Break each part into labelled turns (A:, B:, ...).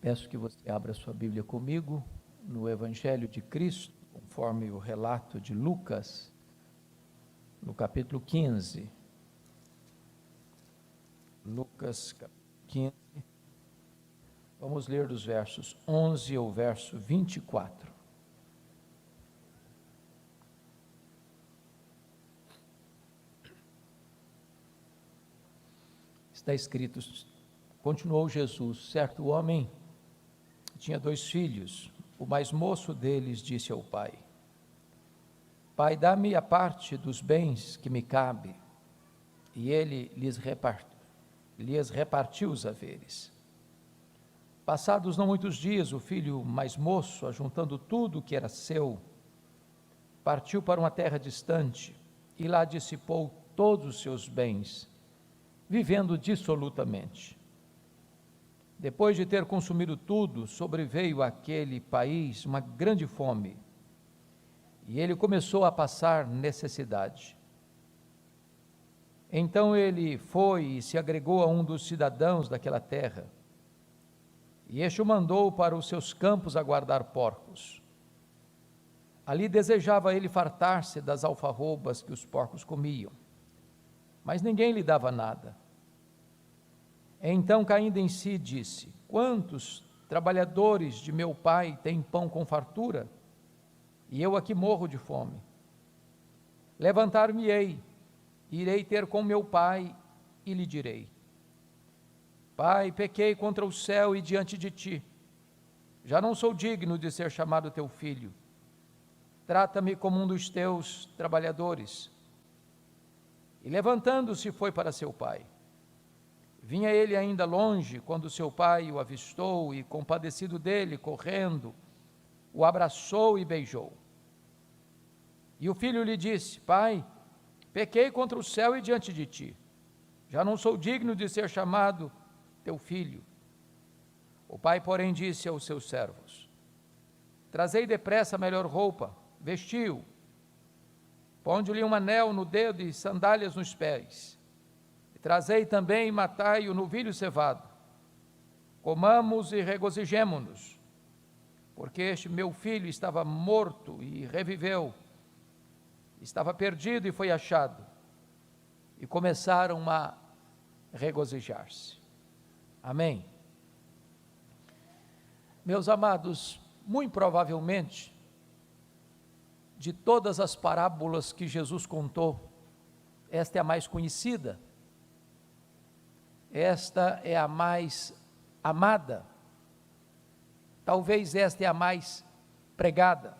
A: Peço que você abra sua Bíblia comigo no Evangelho de Cristo, conforme o relato de Lucas, no capítulo 15. Lucas, capítulo 15. Vamos ler dos versos 11 ao verso 24. Está escrito: continuou Jesus, certo homem tinha 2 filhos. O mais moço deles disse ao pai: Pai, dá-me a parte dos bens que me cabe. E ele lhes repartiu os haveres. Passados não muitos dias, o filho mais moço, ajuntando tudo o que era seu, partiu para uma terra distante e lá dissipou todos os seus bens, vivendo dissolutamente. Depois de ter consumido tudo, sobreveio àquele país uma grande fome, e ele começou a passar necessidade. Então ele foi e se agregou a um dos cidadãos daquela terra, e este o mandou para os seus campos a guardar porcos. Ali desejava ele fartar-se das alfarrobas que os porcos comiam, mas ninguém lhe dava nada. Então, caindo em si, disse: Quantos trabalhadores de meu pai têm pão com fartura, e eu aqui morro de fome? Levantar-me-ei, irei ter com meu pai, e lhe direi: Pai, pequei contra o céu e diante de ti. Já não sou digno de ser chamado teu filho. Trata-me como um dos teus trabalhadores. E levantando-se, foi para seu pai. Vinha ele ainda longe, quando seu pai o avistou e, compadecido dele, correndo, o abraçou e beijou. E o filho lhe disse: Pai, pequei contra o céu e diante de ti. Já não sou digno de ser chamado teu filho. O pai, porém, disse aos seus servos: Trazei depressa a melhor roupa, vestiu, ponde-lhe um anel no dedo e sandálias nos pés. Trazei também e matai o novilho cevado. Comamos e regozijemo-nos, porque este meu filho estava morto e reviveu, estava perdido e foi achado. E começaram a regozijar-se. Amém. Meus amados, muito provavelmente, de todas as parábolas que Jesus contou, esta é a mais conhecida. Esta é a mais amada, talvez esta é a mais pregada.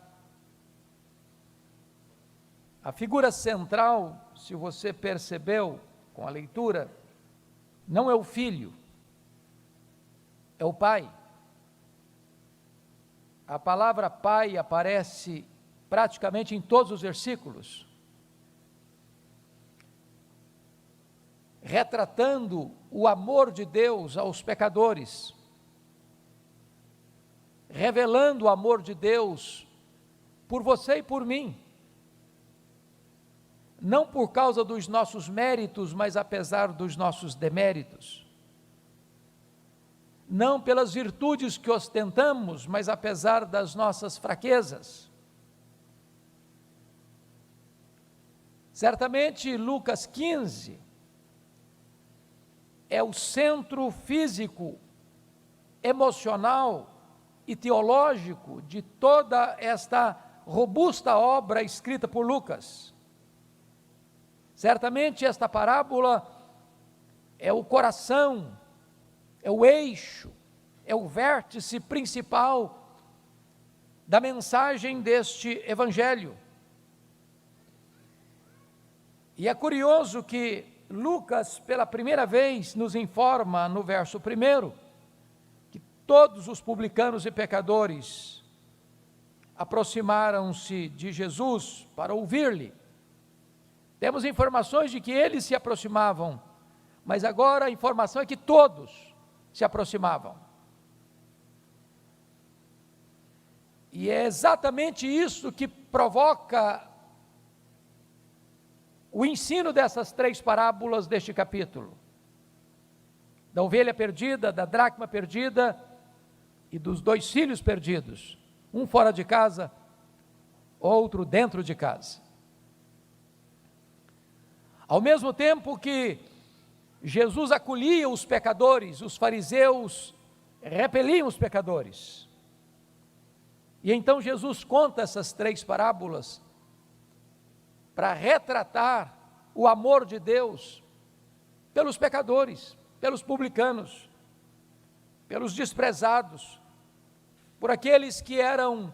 A: A figura central, se você percebeu com a leitura, não é o filho, é o pai. A palavra pai aparece praticamente em todos os versículos, retratando o amor de Deus aos pecadores, revelando o amor de Deus por você e por mim, não por causa dos nossos méritos, mas apesar dos nossos deméritos, não pelas virtudes que ostentamos, mas apesar das nossas fraquezas. Certamente Lucas 15 é o centro físico, emocional e teológico de toda esta robusta obra escrita por Lucas. Certamente esta parábola é o coração, é o eixo, é o vértice principal da mensagem deste evangelho. E é curioso que Lucas, pela primeira vez, nos informa no verso 1, que todos os publicanos e pecadores aproximaram-se de Jesus para ouvir-lhe. Temos informações de que eles se aproximavam, mas agora a informação é que todos se aproximavam. E é exatamente isso que provoca o ensino dessas 3 parábolas deste capítulo. Da ovelha perdida, da dracma perdida e dos 2 filhos perdidos, um fora de casa, outro dentro de casa. Ao mesmo tempo que Jesus acolhia os pecadores, os fariseus repeliam os pecadores. E então Jesus conta essas 3 parábolas para retratar o amor de Deus pelos pecadores, pelos publicanos, pelos desprezados, por aqueles que eram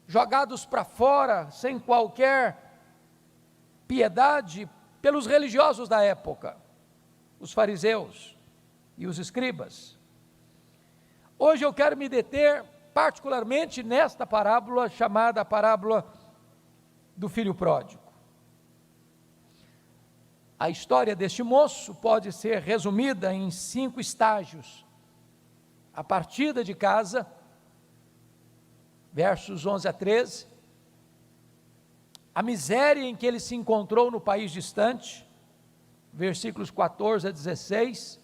A: jogados para fora sem qualquer piedade, pelos religiosos da época, os fariseus e os escribas. Hoje eu quero me deter particularmente nesta parábola chamada a parábola do filho pródigo. A história deste moço pode ser resumida em 5 estágios. A partida de casa, versos 11 a 13, a miséria em que ele se encontrou no país distante, versículos 14 a 16,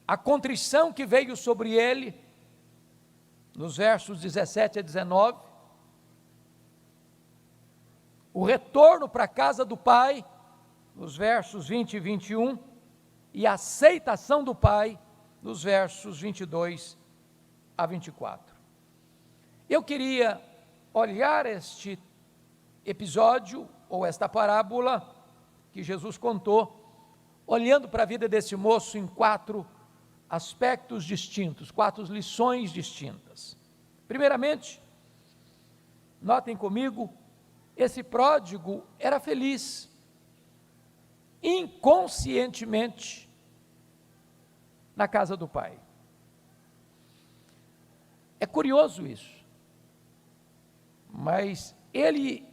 A: a contrição que veio sobre ele, nos versos 17 a 19, o retorno para a casa do pai, nos versos 20 e 21, e a aceitação do pai, nos versos 22 a 24. Eu queria olhar este episódio, ou esta parábola, que Jesus contou, olhando para a vida desse moço em 4 aspectos distintos, 4 lições distintas. Primeiramente, notem comigo, esse pródigo era feliz, inconscientemente, na casa do pai. É curioso isso, mas ele,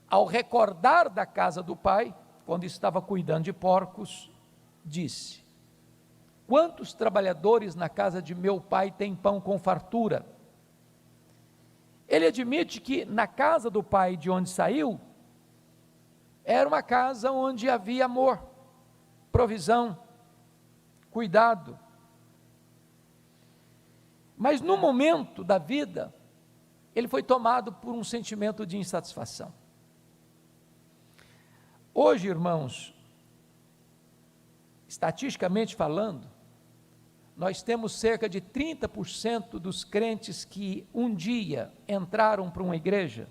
A: ao recordar da casa do pai, quando estava cuidando de porcos, disse: quantos trabalhadores na casa de meu pai têm pão com fartura? Ele admite que na casa do pai de onde saiu, era uma casa onde havia amor, provisão, cuidado. Mas no momento da vida, ele foi tomado por um sentimento de insatisfação. Hoje, irmãos, estatisticamente falando, nós temos cerca de 30% dos crentes que um dia entraram para uma igreja,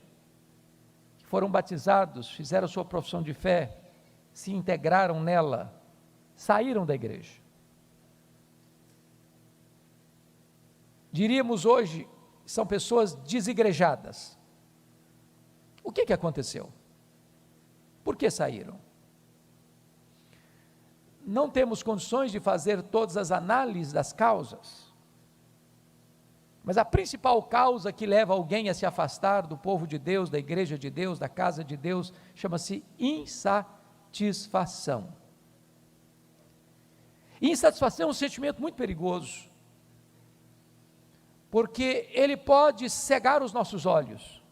A: que foram batizados, fizeram sua profissão de fé, se integraram nela, saíram da igreja. Diríamos hoje, são pessoas desigrejadas. O que aconteceu? Por que saíram? Não temos condições de fazer todas as análises das causas, mas a principal causa que leva alguém a se afastar do povo de Deus, da igreja de Deus, da casa de Deus, chama-se insatisfação. E insatisfação é um sentimento muito perigoso, porque ele pode cegar os nossos olhos,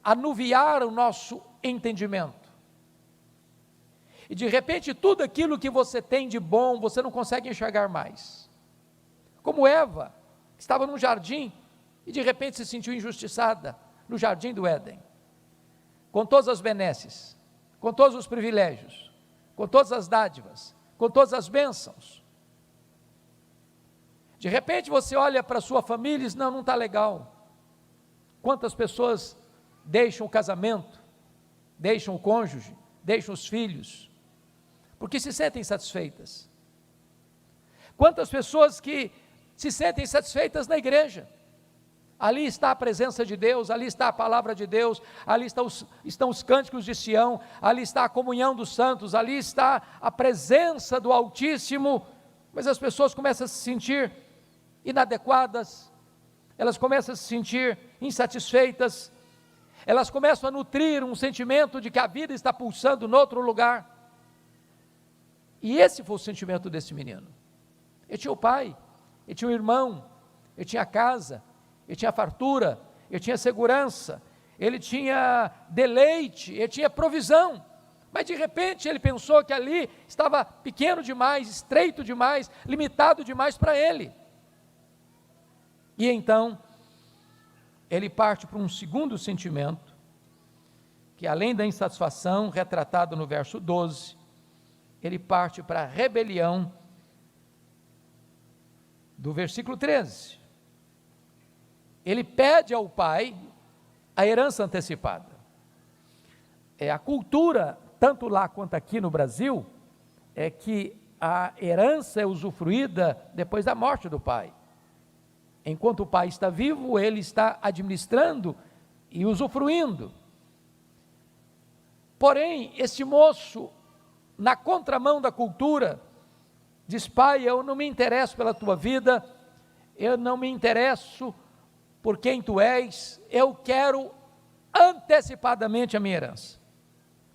A: anuviar o nosso entendimento, e de repente tudo aquilo que você tem de bom, você não consegue enxergar mais. Como Eva, que estava num jardim, e de repente se sentiu injustiçada, no jardim do Éden, com todas as benesses, com todos os privilégios, com todas as dádivas, com todas as bênçãos. De repente você olha para a sua família e diz: não está legal. Quantas pessoas deixam o casamento, deixam o cônjuge, deixam os filhos, porque se sentem insatisfeitas. Quantas pessoas que se sentem insatisfeitas na igreja, ali está a presença de Deus, ali está a palavra de Deus, ali estão os cânticos de Sião, ali está a comunhão dos santos, ali está a presença do Altíssimo, mas as pessoas começam a se sentir inadequadas, elas começam a se sentir insatisfeitas, elas começam a nutrir um sentimento de que a vida está pulsando em outro lugar. E esse foi o sentimento desse menino. Ele tinha o pai, ele tinha o irmão, ele tinha a casa, ele tinha fartura, ele tinha segurança, ele tinha deleite, ele tinha provisão, Mas de repente ele pensou que ali estava pequeno demais, estreito demais, limitado demais para ele. E então, ele parte para um segundo sentimento, que além da insatisfação, retratado no verso 12, ele parte para a rebelião do versículo 13. Ele pede ao pai a herança antecipada. A cultura, tanto lá quanto aqui no Brasil, é que a herança é usufruída depois da morte do pai. Enquanto o pai está vivo, ele está administrando e usufruindo. Porém, este moço, na contramão da cultura, diz: pai, eu não me interesso pela tua vida, eu não me interesso por quem tu és, eu quero antecipadamente a minha herança.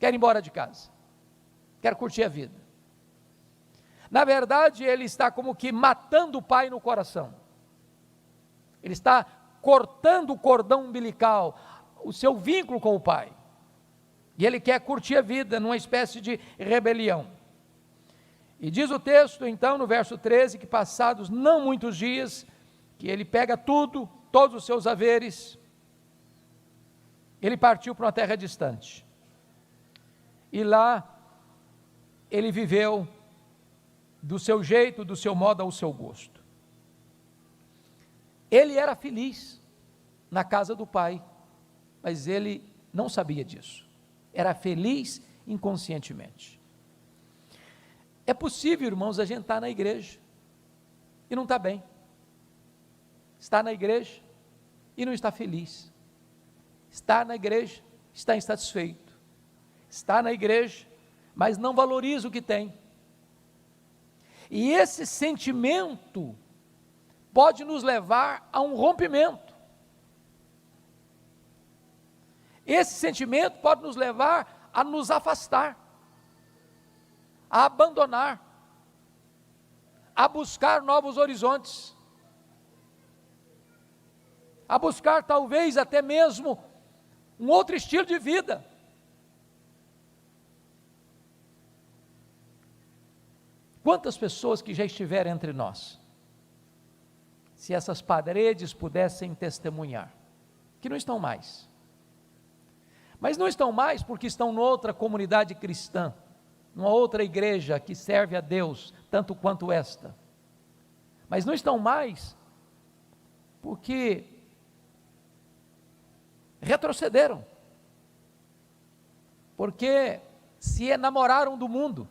A: Quero ir embora de casa, quero curtir a vida. Na verdade, ele está como que matando o pai no coração. Ele está cortando o cordão umbilical, o seu vínculo com o pai. E ele quer curtir a vida numa espécie de rebelião. E diz o texto, então, no verso 13, que passados não muitos dias, que ele pega tudo, todos os seus haveres, ele partiu para uma terra distante. E lá, ele viveu do seu jeito, do seu modo, ao seu gosto. Ele era feliz na casa do pai, mas ele não sabia disso. Era feliz inconscientemente. É possível, irmãos, a gente estar na igreja e não está bem. Está na igreja e não está feliz. Está na igreja, está insatisfeito. Está na igreja, mas não valoriza o que tem. E esse sentimento pode nos levar a um rompimento. Esse sentimento pode nos levar a nos afastar, a abandonar, a buscar novos horizontes, a buscar talvez até mesmo um outro estilo de vida. Quantas pessoas que já estiveram entre nós, se essas paredes pudessem testemunhar, que não estão mais, mas não estão mais porque estão noutra comunidade cristã, numa outra igreja que serve a Deus, tanto quanto esta, mas não estão mais porque retrocederam, porque se enamoraram do mundo,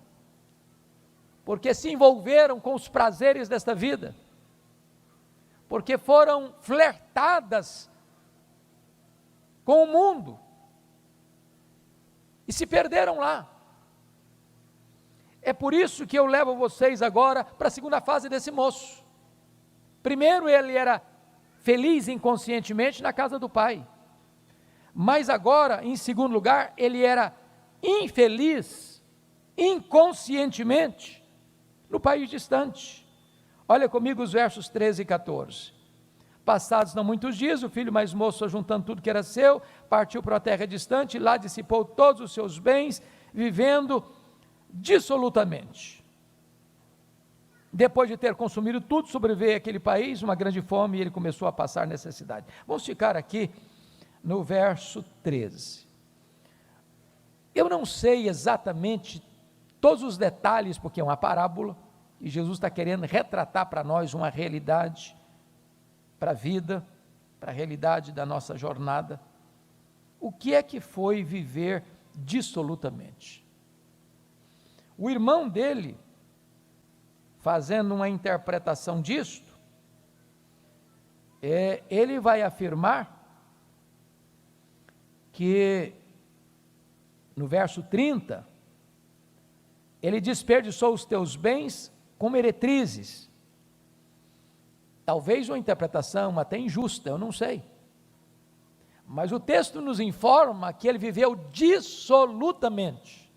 A: porque se envolveram com os prazeres desta vida, porque foram flertadas com o mundo, e se perderam lá. É por isso que eu levo vocês agora para a segunda fase desse moço. Primeiro, ele era feliz inconscientemente na casa do pai, mas agora, em segundo lugar, ele era infeliz inconscientemente no país distante. Olha comigo os versos 13 e 14. Passados não muitos dias, o filho mais moço, juntando tudo que era seu, partiu para a terra distante, e lá dissipou todos os seus bens, vivendo dissolutamente. Depois de ter consumido tudo, sobreveio àquele país uma grande fome, e ele começou a passar necessidade. Vamos ficar aqui no verso 13. Eu não sei exatamente todos os detalhes, porque é uma parábola, e Jesus está querendo retratar para nós uma realidade, para a vida, para a realidade da nossa jornada. O que é que foi viver dissolutamente? O irmão dele, fazendo uma interpretação disto, ele vai afirmar que, no verso 30, ele desperdiçou os teus bens como meretrizes. Talvez uma interpretação até injusta, eu não sei. Mas o texto nos informa que ele viveu dissolutamente.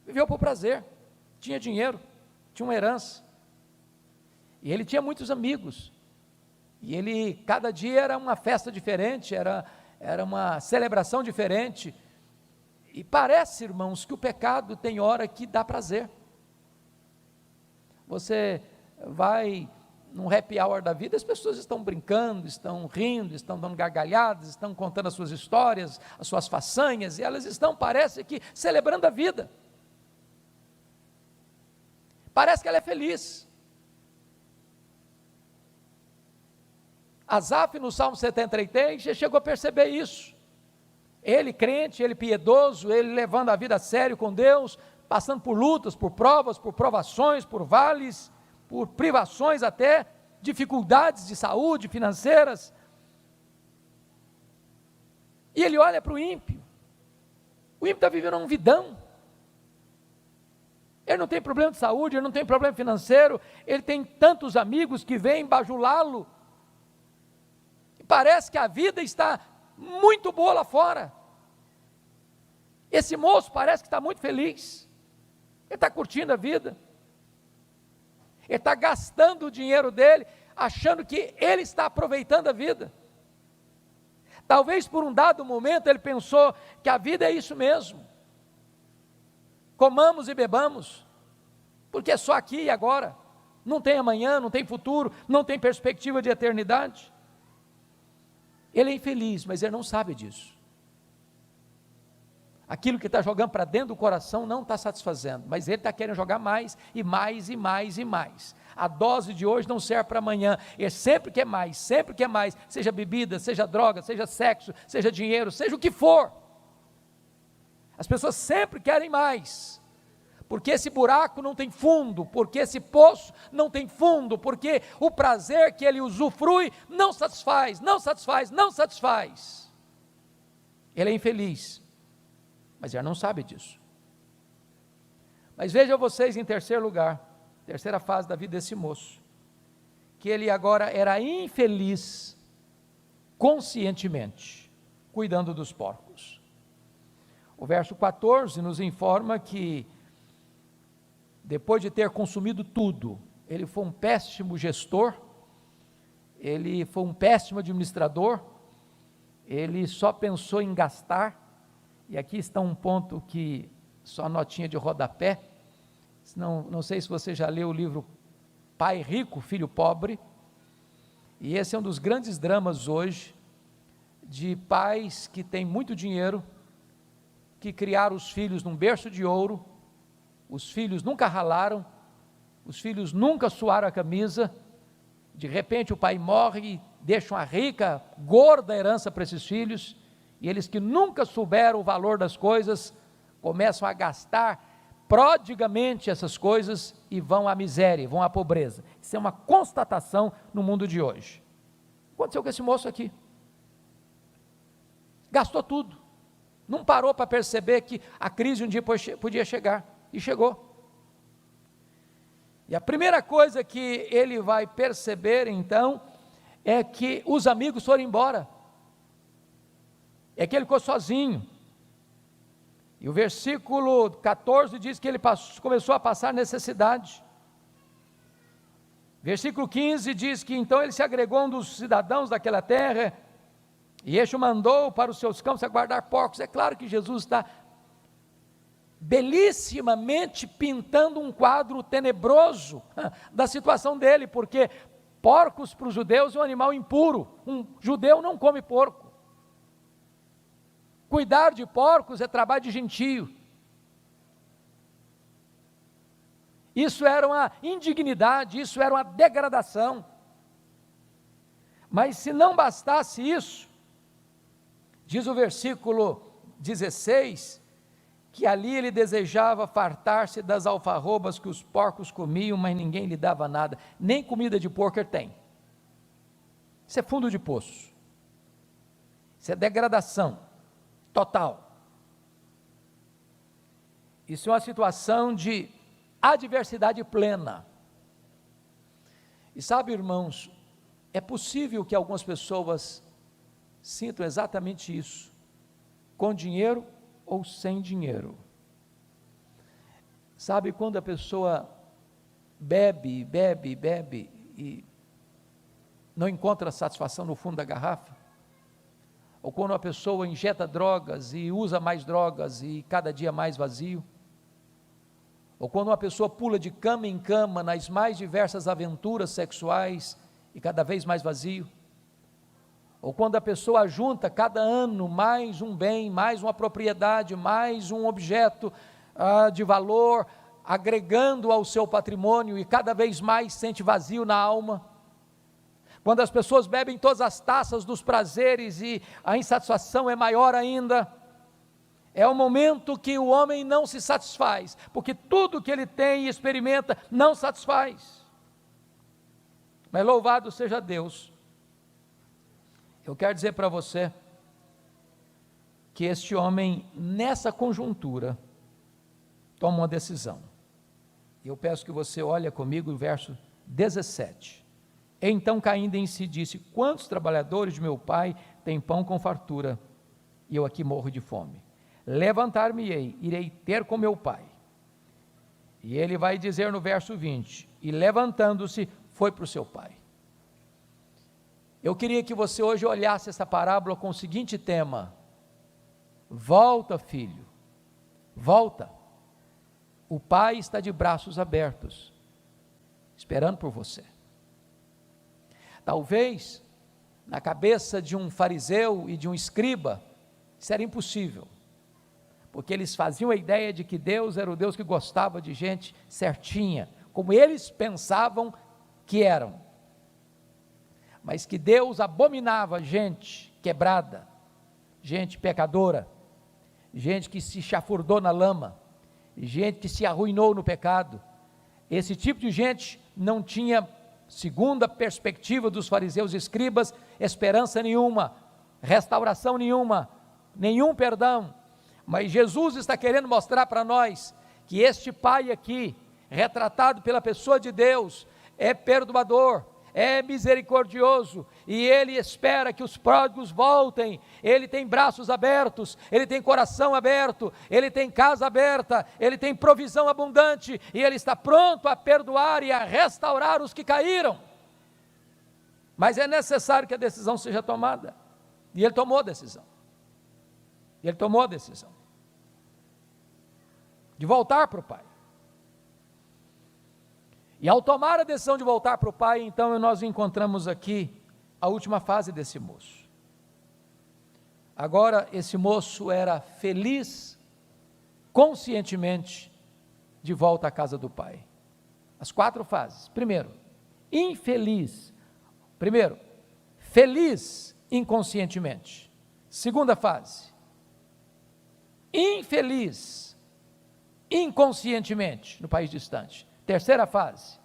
A: Viveu por prazer, tinha dinheiro, tinha uma herança. E ele tinha muitos amigos. E ele, cada dia era uma festa diferente, era uma celebração diferente. E parece, irmãos, que o pecado tem hora que dá prazer. Você vai num happy hour da vida, as pessoas estão brincando, estão rindo, estão dando gargalhadas, estão contando as suas histórias, as suas façanhas, e elas estão, parece que, celebrando a vida. Parece que ela é feliz. Asaf, no Salmo 73, já chegou a perceber isso. Ele crente, ele piedoso, ele levando a vida a sério com Deus, passando por lutas, por provas, por provações, por vales, por privações até, dificuldades de saúde, financeiras. E ele olha para o ímpio. O ímpio está vivendo um vidão. Ele não tem problema de saúde, ele não tem problema financeiro, ele tem tantos amigos que vêm bajulá-lo. E parece que a vida está muito boa lá fora. Esse moço parece que está muito feliz. Ele está curtindo a vida. Ele está gastando o dinheiro dele, achando que ele está aproveitando a vida. Talvez por um dado momento ele pensou que a vida é isso mesmo. Comamos e bebamos, porque é só aqui e agora. Não tem amanhã, não tem futuro, não tem perspectiva de eternidade. Ele é infeliz, mas ele não sabe disso. Aquilo que está jogando para dentro do coração não está satisfazendo, mas ele está querendo jogar mais, e mais, e mais, e mais. A dose de hoje não serve para amanhã, ele sempre quer mais, seja bebida, seja droga, seja sexo, seja dinheiro, seja o que for. As pessoas sempre querem mais, porque esse buraco não tem fundo, porque esse poço não tem fundo, porque o prazer que ele usufrui não satisfaz, não satisfaz, não satisfaz. Ele é infeliz, mas já não sabe disso. Mas vejam vocês, em terceiro lugar, terceira fase da vida desse moço, que ele agora era infeliz conscientemente, cuidando dos porcos. O verso 14 nos informa que, depois de ter consumido tudo, ele foi um péssimo gestor, ele foi um péssimo administrador, ele só pensou em gastar. E aqui está um ponto que só notinha de rodapé. Não sei se você já leu o livro Pai Rico, Filho Pobre, e esse é um dos grandes dramas hoje, de pais que têm muito dinheiro, que criaram os filhos num berço de ouro, os filhos nunca ralaram, os filhos nunca suaram a camisa, de repente o pai morre e deixa uma rica, gorda herança para esses filhos, e eles que nunca souberam o valor das coisas, começam a gastar prodigamente essas coisas e vão à miséria, vão à pobreza. Isso é uma constatação no mundo de hoje. Aconteceu com esse moço aqui. Gastou tudo. Não parou para perceber que a crise um dia podia chegar, e chegou. E a primeira coisa que ele vai perceber então, é que os amigos foram embora. É que ele ficou sozinho. E o versículo 14 diz que ele começou a passar necessidade. Versículo 15 diz que então ele se agregou a um dos cidadãos daquela terra, e este o mandou para os seus campos a guardar porcos. É claro que Jesus está belissimamente pintando um quadro tenebroso da situação dele, porque porcos para os judeus é um animal impuro, um judeu não come porco. Cuidar de porcos é trabalho de gentio. Isso era uma indignidade, isso era uma degradação. Mas se não bastasse isso, diz o versículo 16, que ali ele desejava fartar-se das alfarrobas que os porcos comiam, mas ninguém lhe dava nada, nem comida de porco ele tem. Isso é fundo de poço, isso é degradação total. Isso é uma situação de adversidade plena. E sabe, irmãos, é possível que algumas pessoas sintam exatamente isso, com dinheiro ou sem dinheiro. Sabe quando a pessoa bebe e não encontra satisfação no fundo da garrafa? Ou quando uma pessoa injeta drogas e usa mais drogas e cada dia mais vazio. Ou quando uma pessoa pula de cama em cama nas mais diversas aventuras sexuais e cada vez mais vazio. Ou quando a pessoa junta cada ano mais um bem, mais uma propriedade, mais um objeto de valor, agregando ao seu patrimônio e cada vez mais sente vazio na alma. Quando as pessoas bebem todas as taças dos prazeres e a insatisfação é maior ainda, é o momento que o homem não se satisfaz, porque tudo que ele tem e experimenta não satisfaz. Mas louvado seja Deus, eu quero dizer para você, que este homem, nessa conjuntura, toma uma decisão. Eu peço que você olhe comigo o verso 17. Então caindo em si disse, quantos trabalhadores de meu pai têm pão com fartura, e eu aqui morro de fome? Levantar-me-ei, irei ter com meu pai. E ele vai dizer no verso 20, e levantando-se, foi para o seu pai. Eu queria que você hoje olhasse essa parábola com o seguinte tema: volta, filho, volta. O pai está de braços abertos, esperando por você. Talvez, na cabeça de um fariseu e de um escriba, isso era impossível, porque eles faziam a ideia de que Deus era o Deus que gostava de gente certinha, como eles pensavam que eram, mas que Deus abominava gente quebrada, gente pecadora, gente que se chafurdou na lama, gente que se arruinou no pecado. Esse tipo de gente não tinha, segundo a perspectiva dos fariseus e escribas, esperança nenhuma, restauração nenhuma, nenhum perdão. Mas Jesus está querendo mostrar para nós que este pai aqui, retratado pela pessoa de Deus, é perdoador, é misericordioso, e ele espera que os pródigos voltem. Ele tem braços abertos, ele tem coração aberto, ele tem casa aberta, ele tem provisão abundante, e ele está pronto a perdoar e a restaurar os que caíram. Mas é necessário que a decisão seja tomada, e ele tomou a decisão, de voltar para o pai. E ao tomar a decisão de voltar para o pai, então nós encontramos aqui a última fase desse moço. Agora esse moço era feliz, conscientemente, de volta à casa do pai. As 4 fases. Primeiro, infeliz. Primeiro, feliz inconscientemente. Segunda fase, infeliz inconscientemente no país distante. Terceira fase,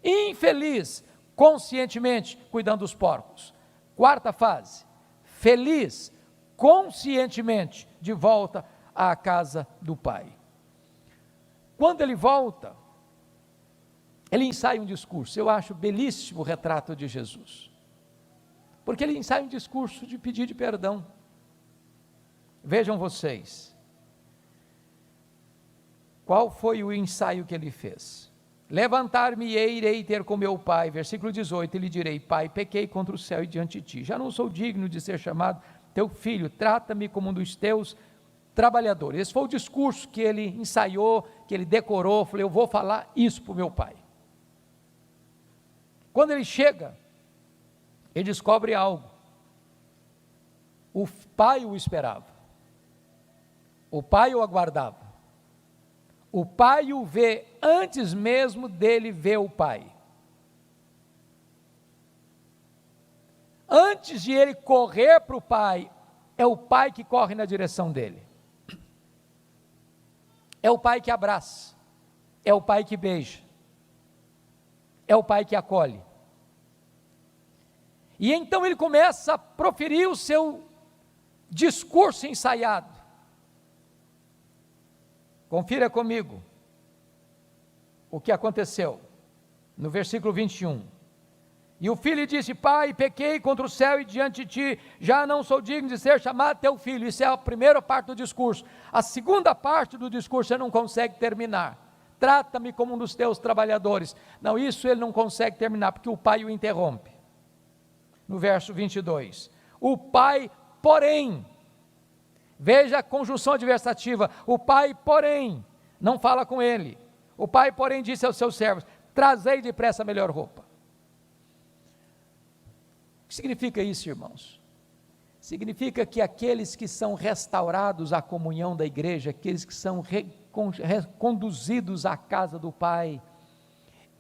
A: infeliz conscientemente cuidando dos porcos. Quarta fase, feliz conscientemente de volta à casa do pai. Quando ele volta, ele ensaia um discurso. Eu acho belíssimo o retrato de Jesus, porque ele ensaia um discurso de pedir de perdão. Vejam vocês, qual foi o ensaio que ele fez? Levantar-me-ei, irei ter com meu pai, versículo 18, e lhe direi, pai, pequei contra o céu e diante de ti, já não sou digno de ser chamado teu filho, trata-me como um dos teus trabalhadores. Esse foi o discurso que ele ensaiou, que ele decorou. Falei, eu vou falar isso para o meu pai. Quando ele chega, ele descobre algo. O pai o esperava, o pai o aguardava, o pai o vê antes mesmo dele ver o pai. Antes de ele correr para o pai, é o pai que corre na direção dele. É o pai que abraça, é o pai que beija, é o pai que acolhe. E então ele começa a proferir o seu discurso ensaiado. Confira comigo o que aconteceu no versículo 21. E o filho disse, pai, pequei contra o céu e diante de ti, já não sou digno de ser chamado teu filho. Isso é a primeira parte do discurso. A segunda parte do discurso você não consegue terminar. Trata-me como um dos teus trabalhadores. Não, isso ele não consegue terminar, porque o pai o interrompe. No verso 22, o pai porém, veja a conjunção adversativa, o pai, porém, não fala com ele. O pai, porém, disse aos seus servos: trazei depressa a melhor roupa. O que significa isso, irmãos? Significa que aqueles que são restaurados à comunhão da igreja, aqueles que são reconduzidos à casa do Pai,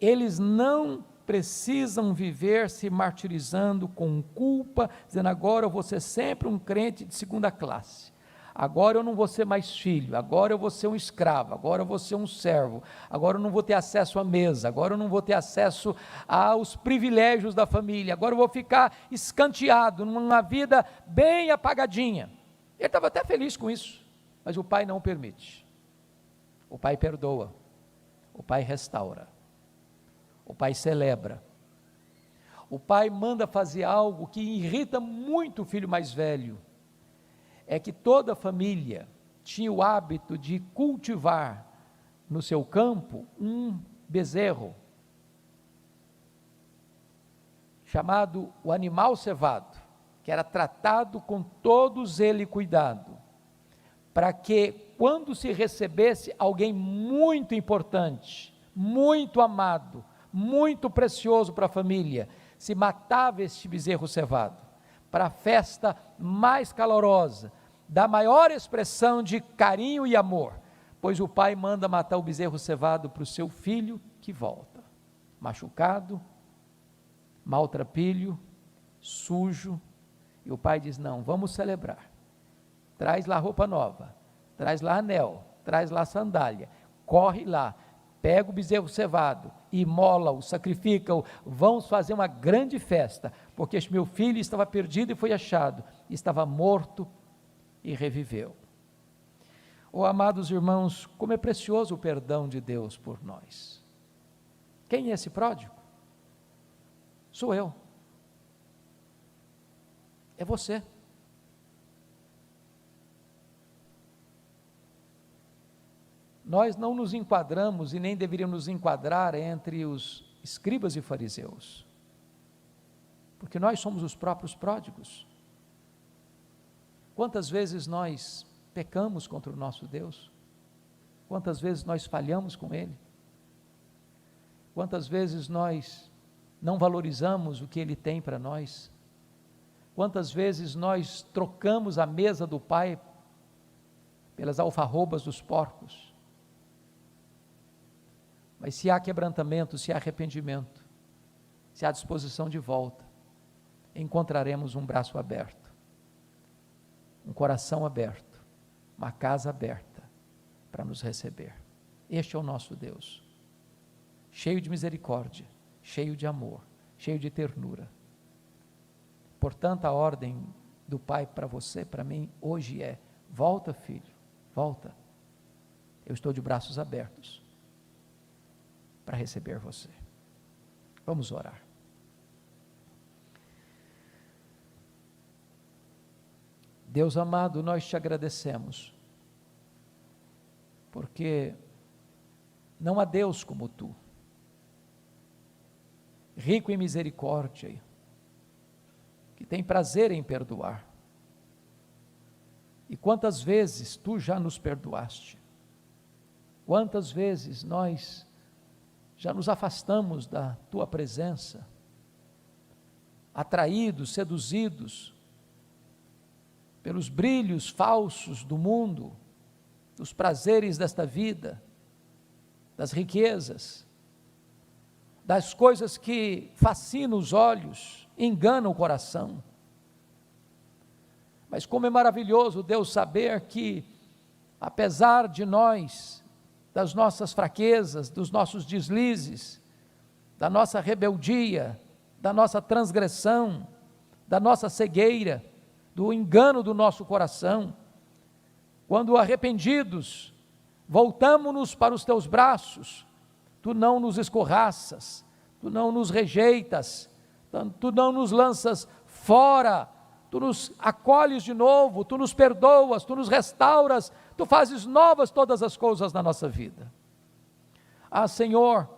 A: eles não precisam viver se martirizando com culpa, dizendo: agora eu vou ser sempre um crente de segunda classe, agora eu não vou ser mais filho, agora eu vou ser um escravo, agora eu vou ser um servo, agora eu não vou ter acesso à mesa, agora eu não vou ter acesso aos privilégios da família, agora eu vou ficar escanteado, numa vida bem apagadinha. Ele estava até feliz com isso, mas o pai não o permite. O pai perdoa, o pai restaura, o pai celebra, o pai manda fazer algo que irrita muito o filho mais velho. É que toda a família tinha o hábito de cultivar no seu campo um bezerro, chamado o animal cevado, que era tratado com todos ele cuidado, para que quando se recebesse alguém muito importante, muito amado, muito precioso para a família, se matava este bezerro cevado, para a festa mais calorosa, da maior expressão de carinho e amor, pois o pai manda matar o bezerro cevado para o seu filho que volta, machucado, maltrapilho, sujo, e o pai diz: não, vamos celebrar, traz lá roupa nova, traz lá anel, traz lá sandália, corre lá, pega o bezerro cevado, imola-o, sacrifica-o, vamos fazer uma grande festa, porque este meu filho estava perdido e foi achado, estava morto e reviveu. Oh, amados irmãos, como é precioso o perdão de Deus por nós. Quem é esse pródigo? Sou eu. É você. Nós não nos enquadramos e nem deveríamos nos enquadrar entre os escribas e fariseus, porque nós somos os próprios pródigos. Quantas vezes nós pecamos contra o nosso Deus? Quantas vezes nós falhamos com Ele? Quantas vezes nós não valorizamos o que Ele tem para nós? Quantas vezes nós trocamos a mesa do Pai pelas alfarrobas dos porcos? Mas se há quebrantamento, se há arrependimento, se há disposição de volta, encontraremos um braço aberto, um coração aberto, uma casa aberta para nos receber. Este é o nosso Deus, cheio de misericórdia, cheio de amor, cheio de ternura. Portanto, a ordem do Pai para você, para mim, hoje é: volta, filho, volta. Eu estou de braços abertos para receber você. Vamos orar. Deus amado, nós te agradecemos, porque não há Deus como tu, rico em misericórdia, que tem prazer em perdoar. E quantas vezes tu já nos perdoaste, quantas vezes nós já nos afastamos da tua presença, atraídos, seduzidos pelos brilhos falsos do mundo, dos prazeres desta vida, das riquezas, das coisas que fascinam os olhos, enganam o coração. Mas como é maravilhoso, Deus, saber que, apesar de nós, das nossas fraquezas, dos nossos deslizes, da nossa rebeldia, da nossa transgressão, da nossa cegueira, do engano do nosso coração, quando arrependidos, voltamo-nos para os teus braços, tu não nos escorraças, tu não nos rejeitas, tu não nos lanças fora, tu nos acolhes de novo, tu nos perdoas, tu nos restauras, tu fazes novas todas as coisas na nossa vida. Ah, Senhor,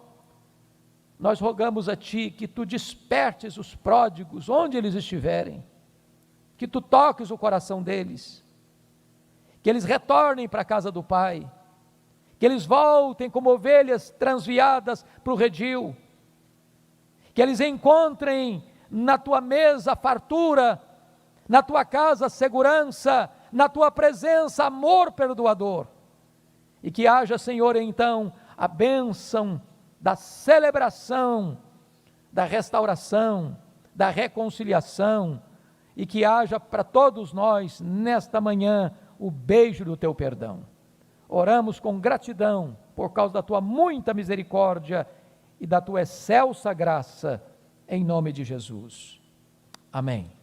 A: nós rogamos a Ti que Tu despertes os pródigos, onde eles estiverem, que tu toques o coração deles, que eles retornem para a casa do Pai, que eles voltem como ovelhas transviadas para o redil, que eles encontrem na tua mesa fartura, na tua casa segurança, na tua presença amor perdoador, e que haja, Senhor, então, a bênção da celebração, da restauração, da reconciliação, e que haja para todos nós, nesta manhã, o beijo do teu perdão. Oramos com gratidão, por causa da tua muita misericórdia e da tua excelsa graça, em nome de Jesus. Amém.